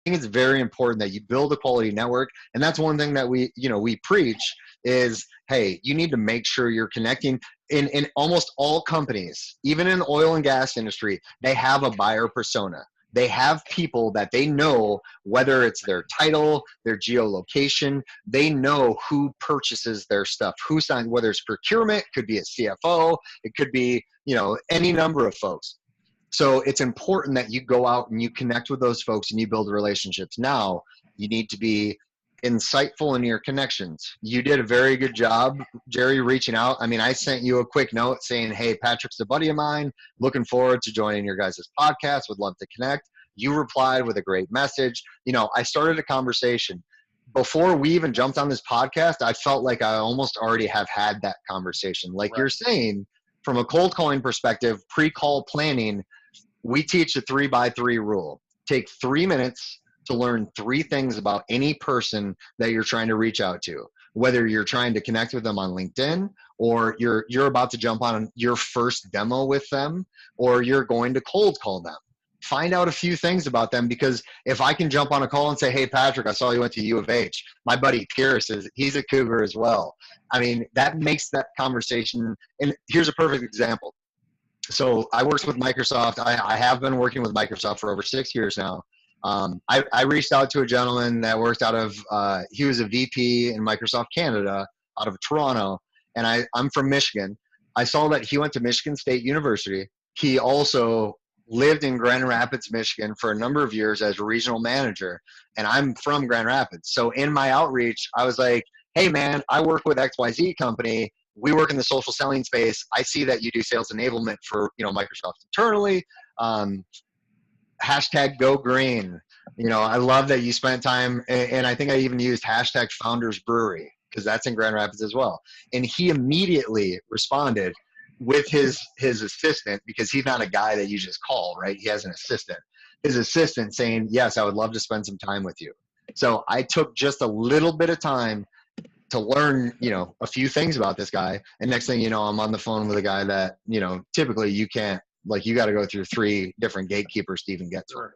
think it's very important that you build a quality network. And that's one thing that we preach is, hey, you need to make sure you're connecting. In almost all companies, even in the oil and gas industry, they have a buyer persona. They have people that they know, whether it's their title, their geolocation, they know who purchases their stuff, who signs, whether it's procurement, could be a CFO, it could be, any number of folks. So it's important that you go out and you connect with those folks and you build relationships. Now, you need to be insightful in your connections. You did a very good job, Jerry, reaching out. I mean, I sent you a quick note saying, hey, Patrick's a buddy of mine, looking forward to joining your guys' podcast, would love to connect. You replied with a great message. I started a conversation. Before we even jumped on this podcast, I felt like I almost already have had that conversation. Like You're saying, from a cold calling perspective, pre-call planning, we teach the 3x3 rule. Take 3 minutes to learn 3 things about any person that you're trying to reach out to, whether you're trying to connect with them on LinkedIn, or you're about to jump on your first demo with them, or you're going to cold call them. Find out a few things about them, because if I can jump on a call and say, hey, Patrick, I saw you went to U of H. My buddy Pierce, he's a Cougar as well. I mean, that makes that conversation. And here's a perfect example. So I worked with Microsoft. I have been working with Microsoft for over 6 years now. I reached out to a gentleman that worked out of, he was a VP in Microsoft Canada out of Toronto, and I'm from Michigan. I saw that he went to Michigan State University. He also lived in Grand Rapids, Michigan for a number of years as a regional manager, and I'm from Grand Rapids. So in my outreach, I was like, hey man, I work with XYZ company. We work in the social selling space. I see that you do sales enablement for, Microsoft internally. Hashtag go green. I love that you spent time, and I think I even used hashtag Founders Brewery, because that's in Grand Rapids as well. And he immediately responded with his assistant, because he's not a guy that you just call, right? He has an assistant. His assistant saying, yes, I would love to spend some time with you. So I took just a little bit of time to learn, a few things about this guy. And next thing you know, I'm on the phone with a guy that, typically you can't, like, you got to go through 3 different gatekeepers to even get to. Sure.